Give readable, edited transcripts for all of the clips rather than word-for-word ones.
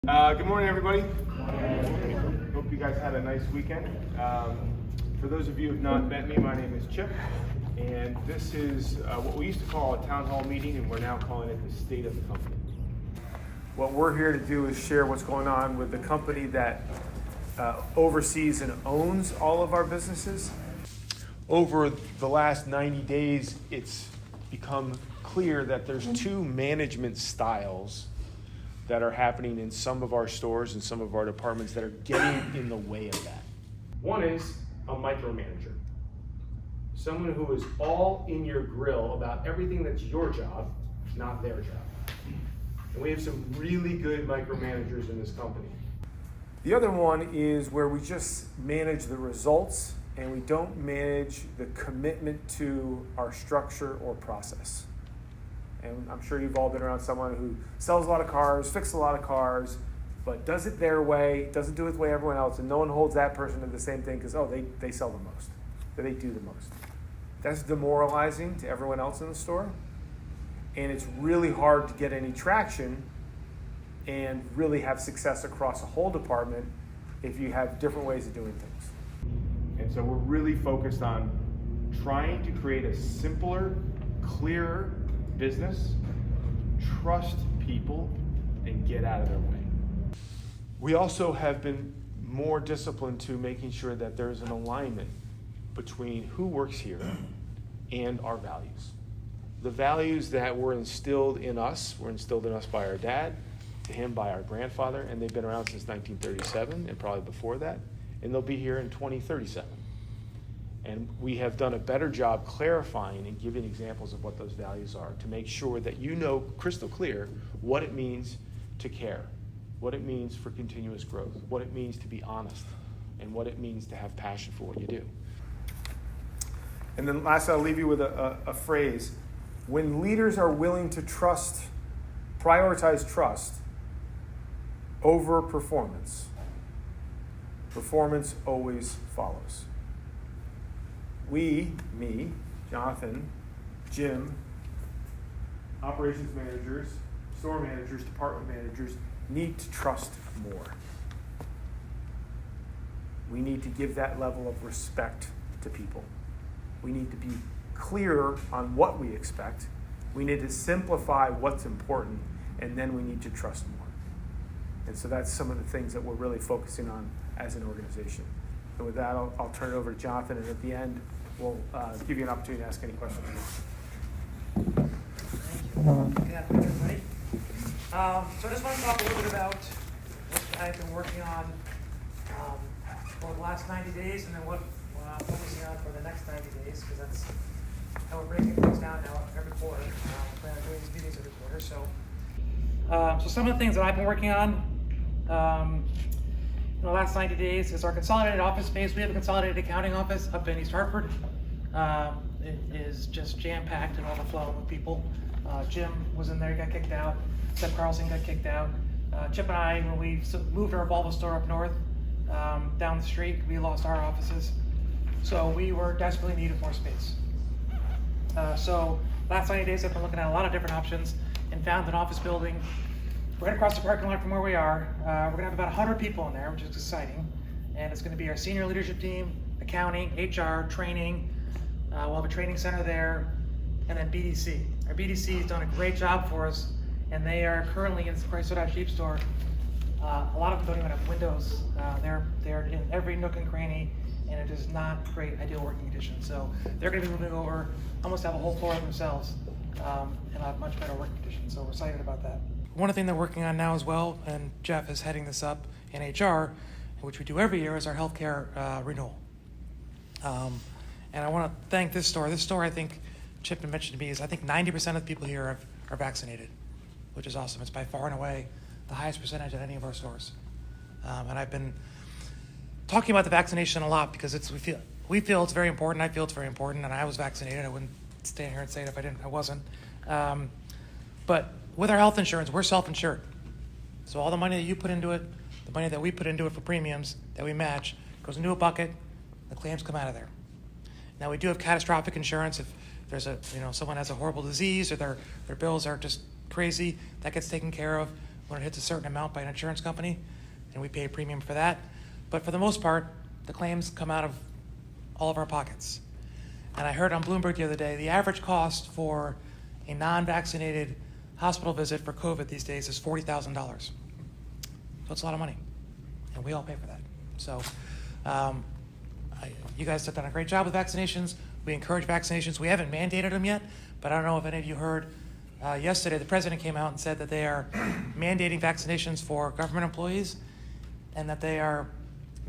Good morning, everybody. Hope you guys had a nice weekend. For those of you who have not met me, my name is Chip, and this is what we used to call a town hall meeting, and we're now calling it the state of the company. What we're here to do is share what's going on with the company that oversees and owns all of our businesses. Over the last 90 days, it's become clear that there's two management styles that are happening in some of our stores and some of our departments that are getting in the way of that. One is a micromanager. Someone who is all in your grill about everything that's your job, not their job. And we have some really good micromanagers in this company. The other one is where we just manage the results and we don't manage the commitment to our structure or process. And I'm sure you've all been around someone who sells a lot of cars, fixes a lot of cars, but does it their way, doesn't do it the way everyone else, and no one holds that person to the same thing because, they sell the most, or they do the most. That's demoralizing to everyone else in the store, and it's really hard to get any traction and really have success across a whole department if you have different ways of doing things. And so we're really focused on trying to create a simpler, clearer business, trust people, and get out of their way. We also have been more disciplined to making sure that there's an alignment between who works here and our values. The values that were instilled in us by our dad, to him by our grandfather, and they've been around since 1937 and probably before that, and they'll be here in 2037. And we have done a better job clarifying and giving examples of what those values are to make sure that you know crystal clear what it means to care, what it means for continuous growth, what it means to be honest, and what it means to have passion for what you do. And then last, I'll leave you with a phrase. When leaders are willing to prioritize trust over performance, performance always follows. We, me, Jonathan, Jim, operations managers, store managers, department managers, need to trust more. We need to give that level of respect to people. We need to be clearer on what we expect. We need to simplify what's important, and then we need to trust more. And so that's some of the things that we're really focusing on as an organization. And with that, I'll turn it over to Jonathan, and at the end, we'll give you an opportunity to ask any questions. Thank you. Good afternoon, everybody. So I just want to talk a little bit about what I've been working on for the last 90 days, and then what I'm focusing on for the next 90 days, because that's how we're breaking things down now every quarter. We're doing these meetings every quarter. So some of the things that I've been working on in the last 90 days is our consolidated office space. We have a consolidated accounting office up in East Hartford. It is just jam-packed and overflowing with people. Jim was in there, got kicked out. Seth Carlson got kicked out. Chip and I, when we moved our Volvo store up north, down the street, we lost our offices. So we were desperately in need of more space. So last 90 days I've been looking at a lot of different options and found an office building right across the parking lot from where we are. We're gonna have about 100 people in there, which is exciting. And it's gonna be our senior leadership team, accounting, HR, training. We'll have a training center there, and then BDC. Our BDC has done a great job for us, and they are currently in the Price Soda Sheep store. A lot of them don't even have windows. They're in every nook and cranny, and it is not great, ideal working conditions. So they're gonna be moving over, almost have a whole floor of themselves, and have much better working conditions. So we're excited about that. One thing they're working on now as well, and Jeff is heading this up in HR, which we do every year, is our healthcare renewal. And I want to thank this store. This store, I think, Chip had mentioned to me, is I think 90% of the people here are vaccinated, which is awesome. It's by far and away the highest percentage at any of our stores. And I've been talking about the vaccination a lot because we feel it's very important. I feel it's very important, and I was vaccinated. I wouldn't stand here and say it if I wasn't. But with our health insurance, we're self-insured. So all the money that you put into it, the money that we put into it for premiums that we match, goes into a bucket. The claims come out of there. Now we do have catastrophic insurance. If there's someone has a horrible disease or their bills are just crazy, that gets taken care of. when it hits a certain amount by an insurance company, and we pay a premium for that. But for the most part, the claims come out of all of our pockets. And I heard on Bloomberg the other day, the average cost for a non-vaccinated hospital visit for COVID these days is $40,000. So it's a lot of money, and we all pay for that. So you guys have done a great job with vaccinations. We encourage vaccinations. We haven't mandated them yet, but I don't know if any of you heard, yesterday the president came out and said that they are mandating vaccinations for government employees and that they are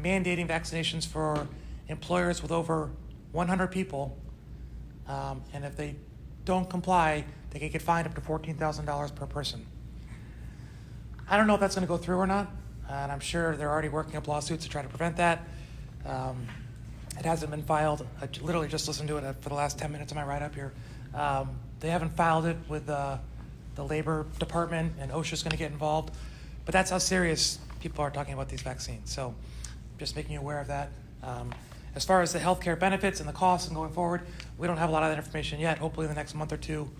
mandating vaccinations for employers with over 100 people, and if they don't comply, they can get fined up to $14,000 per person. I don't know if that's going to go through or not, and I'm sure they're already working up lawsuits to try to prevent that. It hasn't been filed. I literally just listened to it for the last 10 minutes of my ride up here. They haven't filed it with the Labor Department, and OSHA's going to get involved, but that's how serious people are talking about these vaccines. So just making you aware of that. As far as the healthcare benefits and the costs and going forward, we don't have a lot of that information yet. Hopefully in the next month or two,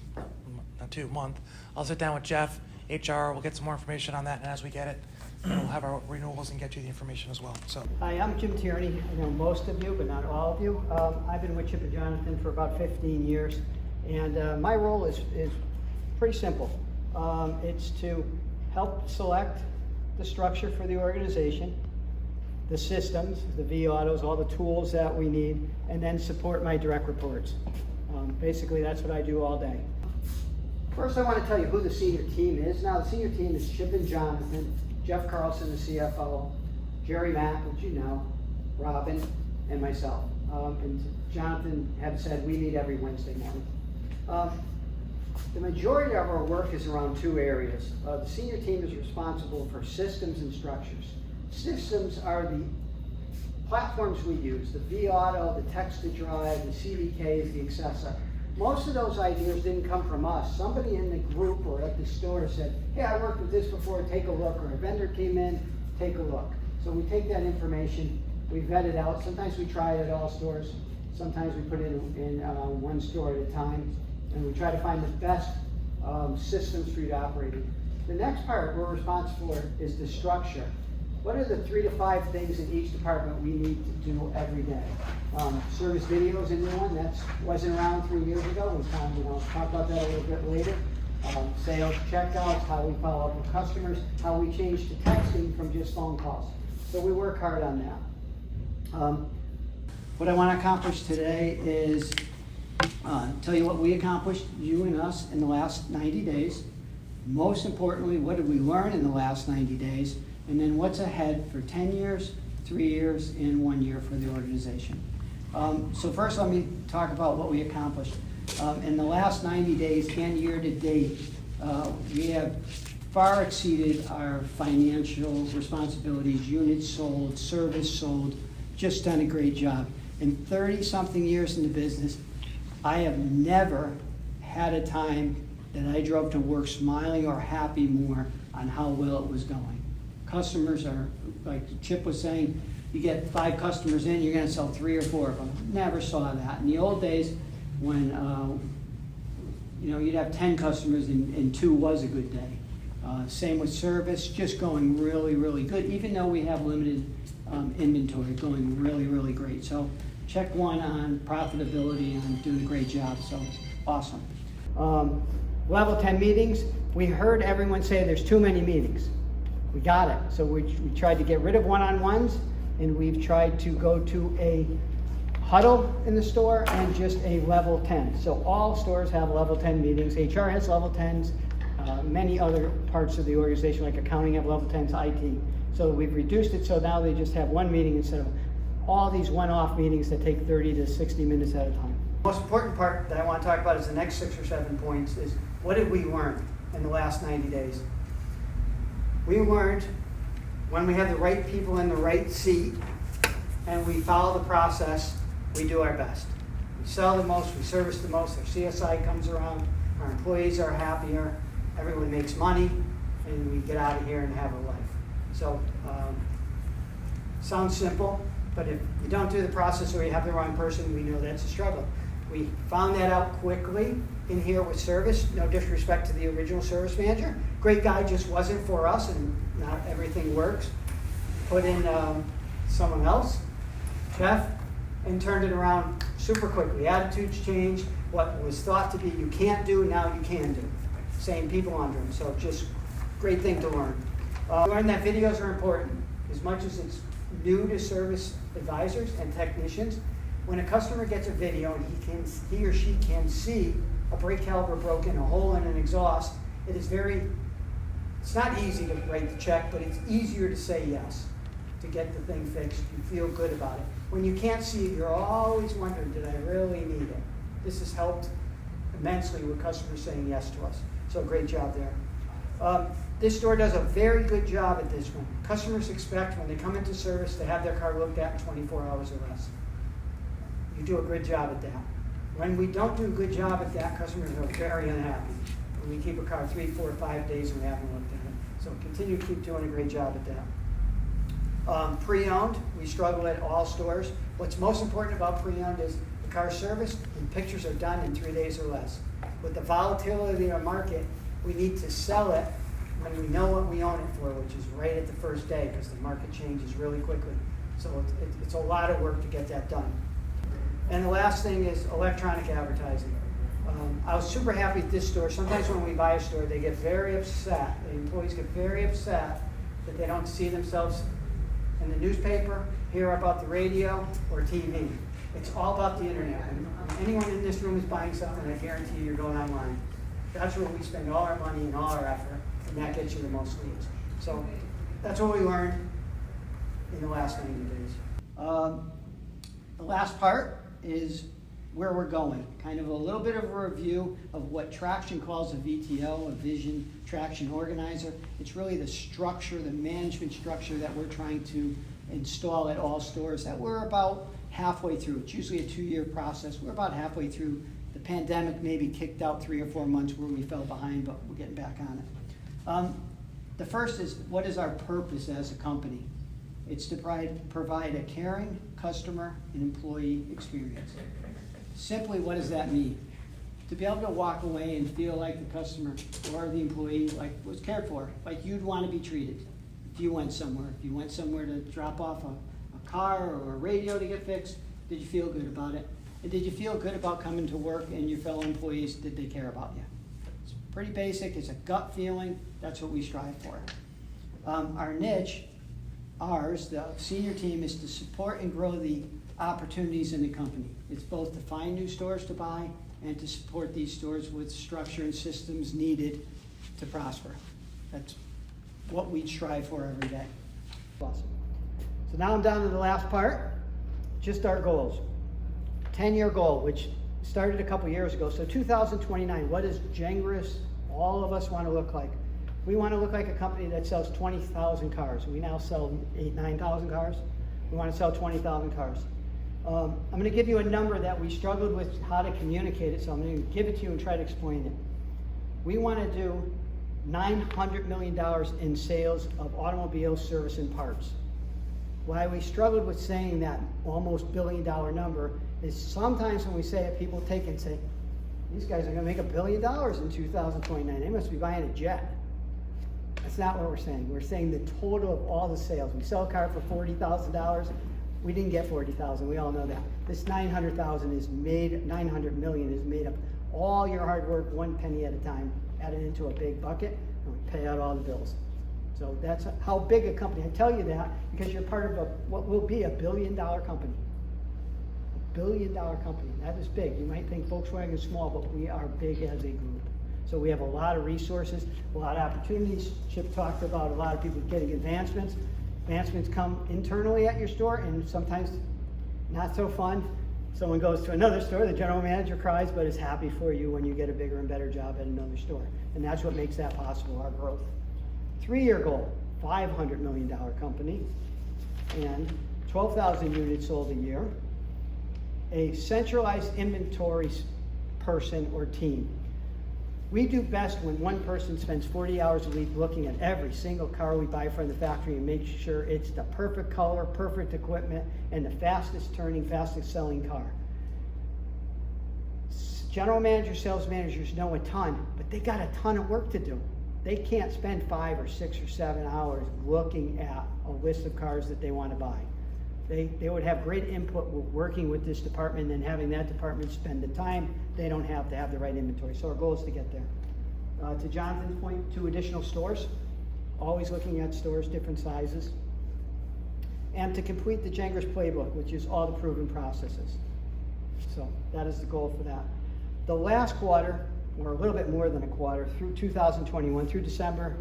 I'll sit down with Jeff, HR, we'll get some more information on that, and as we get it, we'll have our renewals and get you the information as well. So. Hi, I'm Jim Tierny. I know most of you, but not all of you. I've been with Chip and Jonathan for about 15 years, and my role is pretty simple. It's to help select the structure for the organization, the systems, the V-autos, all the tools that we need, and then support my direct reports. Basically, that's what I do all day. First, I want to tell you who the senior team is. Now, the senior team is Chip and Jonathan, Jeff Carlson, the CFO, Jerry Mack, which you know, Robin, and myself. And Jonathan had said we meet every Wednesday morning. The majority of our work is around two areas. The senior team is responsible for systems and structures. Systems are the platforms we use, the V-Auto, the text-to-drive, the CDKs, the Accessa. Most of those ideas didn't come from us. Somebody in the group or at the store said, hey, I worked with this before, take a look, or a vendor came in, take a look. So we take that information, we vet it out. Sometimes we try it at all stores. Sometimes we put it in one store at a time, and we try to find the best systems for you to operate in. The next part we're responsible for is the structure. What are the 3 to 5 things in each department we need to do every day? Service video is a new one. That wasn't around 3 years ago. We found, talk about that a little bit later. Sales checkouts, how we follow up with customers, how we change to texting from just phone calls. So we work hard on that. What I want to accomplish today is tell you what we accomplished, you and us, in the last 90 days. Most importantly, what did we learn in the last 90 days? And then what's ahead for 10 years, 3 years, and 1 year for the organization. So first let me talk about what we accomplished. In the last 90 days and year to date, we have far exceeded our financial responsibilities, units sold, service sold, just done a great job. In 30-something years in the business, I have never had a time that I drove to work smiling or happy more on how well it was going. Customers are, like Chip was saying, you get 5 customers in, you're going to sell 3 or 4 of them. Never saw that. In the old days, when you'd have 10 customers and 2 was a good day. Same with service, just going really, really good. Even though we have limited inventory, going really, really great. So check 1 on profitability and doing a great job. So awesome. Level 10 meetings. We heard everyone say there's too many meetings. We got it. So we tried to get rid of one-on-ones, and we've tried to go to a huddle in the store and just a level 10. So all stores have level 10 meetings. HR has level 10s. Many other parts of the organization, like accounting, have level 10s, IT. So we've reduced it so now they just have one meeting instead of all these one-off meetings that take 30 to 60 minutes at a time. The most important part that I want to talk about is the next 6 or 7 points is what did we learn in the last 90 days? We learned when we have the right people in the right seat and we follow the process, we do our best. We sell the most, we service the most, our CSI comes around, our employees are happier, everyone makes money, and we get out of here and have a life. So, sounds simple, but if you don't do the process or you have the wrong person, we know that's a struggle. We found that out quickly in here with service, no disrespect to the original service manager. Great guy, just wasn't for us, and not everything works. Put in someone else, Jeff, and turned it around super quickly. Attitudes changed. What was thought to be you can't do, now you can do. Same people under him, so just great thing to learn. Learn that videos are important. As much as it's new to service advisors and technicians, when a customer gets a video and he or she can see a brake caliper broken, a hole in an exhaust, it's not easy to write the check, but it's easier to say yes, to get the thing fixed. You feel good about it. When you can't see it, you're always wondering, did I really need it? This has helped immensely with customers saying yes to us. So great job there. This store does a very good job at this one. Customers expect when they come into service to have their car looked at in 24 hours or less. You do a good job at that. When we don't do a good job at that, customers are very unhappy. When we keep a car 3, 4, 5 days and we haven't looked at it. So continue to keep doing a great job at that. Pre-owned, we struggle at all stores. What's most important about pre-owned is the car's serviced and pictures are done in 3 days or less. With the volatility of the market, we need to sell it when we know what we own it for, which is right at the first day, because the market changes really quickly. So it's a lot of work to get that done. And the last thing is electronic advertising. I was super happy at this store. Sometimes when we buy a store, they get very upset. The employees get very upset that they don't see themselves in the newspaper, hear about the radio, or TV. It's all about the internet. When anyone in this room is buying something, I guarantee you're going online. That's where we spend all our money and all our effort, and that gets you the most leads. So that's what we learned in the last 90 days. The last part is where we're going. Kind of a little bit of a review of what Traction calls a VTO, a Vision Traction Organizer. It's really the structure, the management structure that we're trying to install at all stores that we're about halfway through. It's usually a 2-year process. We're about halfway through. The pandemic maybe kicked out 3 or 4 months where we fell behind, but we're getting back on it. The first is, what is our purpose as a company? It's to provide a caring customer and employee experience. Simply, what does that mean? To be able to walk away and feel like the customer or the employee was cared for, like you'd want to be treated if you went somewhere. If you went somewhere to drop off a car or a radio to get fixed, did you feel good about it? And did you feel good about coming to work and your fellow employees, did they care about you? It's pretty basic, it's a gut feeling, that's what we strive for. Our niche, the senior team, is to support and grow the opportunities in the company. It's both to find new stores to buy and to support these stores with structure and systems needed to prosper. That's what we strive for every day. Awesome. So now I'm down to the last part, just our goals. 10-year goal, which started a couple years ago. So 2029, what does Gengras, all of us, want to look like? We want to look like a company that sells 20,000 cars. We now sell 9,000 cars. We want to sell 20,000 cars. I'm going to give you a number that we struggled with how to communicate it, so I'm going to give it to you and try to explain it. We want to do $900 million in sales of automobile service and parts. Why we struggled with saying that almost billion-dollar number is sometimes when we say it, people take it and say, these guys are going to make $1 billion in 2029. They must be buying a jet. That's not what we're saying. We're saying the total of all the sales. We sell a car for $40,000. We didn't get $40,000. We all know that. This $900,000 is made. $900 million is made up all your hard work, 1 penny at a time, added into a big bucket, and we pay out all the bills. So that's how big a company. I tell you that because you're part of what will be $1 billion company. $1 billion company. That is big. You might think Volkswagen is small, but we are big as a group. So we have a lot of resources, a lot of opportunities. Chip talked about a lot of people getting advancements. Advancements come internally at your store, and sometimes not so fun. Someone goes to another store, the general manager cries, but is happy for you when you get a bigger and better job at another store. And that's what makes that possible, our growth. 3-year goal, $500 million company, and 12,000 units sold a year. A centralized inventory person or team. We do best when one person spends 40 hours a week looking at every single car we buy from the factory and make sure it's the perfect color, perfect equipment, and the fastest turning, fastest selling car. general managers, sales managers know a ton, but they got a ton of work to do. They can't spend 5 or 6 or 7 hours looking at a list of cars that they want to buy. They would have great input with working with this department and having that department spend the time. They don't have to have the right inventory. So our goal is to get there. To Jonathan's point, 2 additional stores. Always looking at stores, different sizes. And to complete the Gengras playbook, which is all the proven processes. So that is the goal for that. The last quarter, or a little bit more than a quarter, through 2021, through December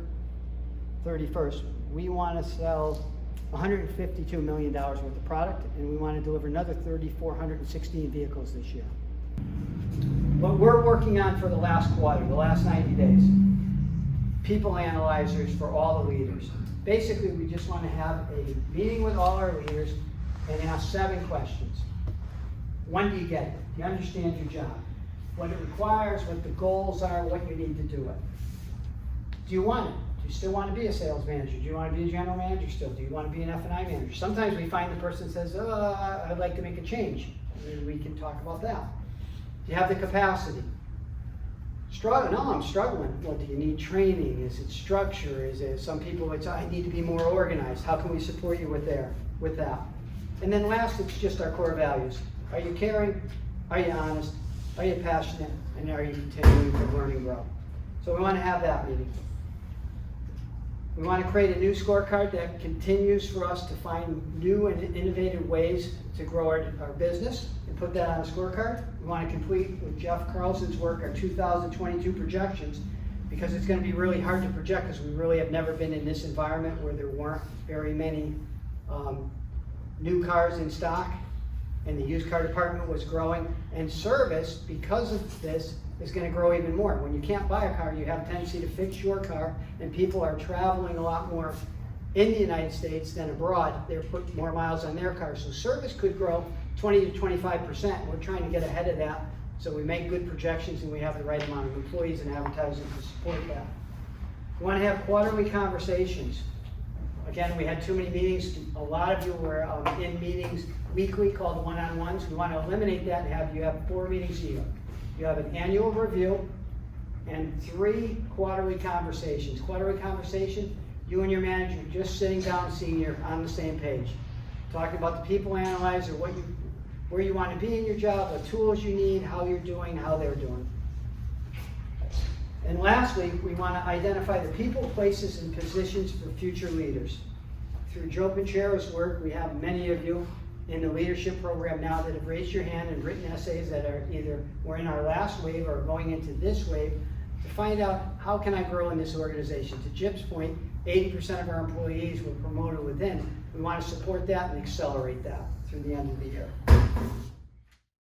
31st, we want to sell $152 million worth of product, and we want to deliver another 3,416 vehicles this year. What we're working on for the last quarter, the last 90 days, people analyzers for all the leaders. Basically, we just want to have a meeting with all our leaders and ask 7 questions. When do you get it? Do you understand your job? What it requires, what the goals are, what you need to do it. Do you want it? Do you still want to be a sales manager? Do you want to be a general manager still? Do you want to be an F&I manager? Sometimes we find the person says, oh, I'd like to make a change. And we can talk about that. Do you have the capacity? Struggle? No, I'm struggling. Well, do you need training? Is it structure? Is it some people, it's I need to be more organized. How can we support you with that? And then last, it's just our core values. Are you caring? Are you honest? Are you passionate? And are you continuing to learn and grow? So we want to have that meeting. We want to create a new scorecard that continues for us to find new and innovative ways to grow our business and put that on a scorecard. We want to complete with Jeff Carlson's work our 2022 projections, because it's going to be really hard to project because we really have never been in this environment where there weren't very many new cars in stock, and the used car department was growing, and service, because of this, is going to grow even more. When you can't buy a car, you have a tendency to fix your car, and people are traveling a lot more in the United States than abroad. They're putting more miles on their cars. So service could grow 20 to 25%. We're trying to get ahead of that, so we make good projections and we have the right amount of employees and advertising to support that. We want to have quarterly conversations. Again, we had too many meetings. A lot of you were in meetings weekly called one-on-ones. We want to eliminate that and you have 4 meetings a year. You have an annual review and 3 quarterly conversations. Quarterly conversation, you and your manager just sitting down, seeing you're on the same page. Talking about the people analyzer, where you want to be in your job, what tools you need, how you're doing, how they're doing. And lastly, we want to identify the people, places, and positions for future leaders. Through Joe Panchero's work, we have many of you in the leadership program now that have raised your hand and written essays that are either we're in our last wave or going into this wave to find out how can I grow in this organization. To Chip's point, 80% of our employees were promoted within. We want to support that and accelerate that through the end of the year.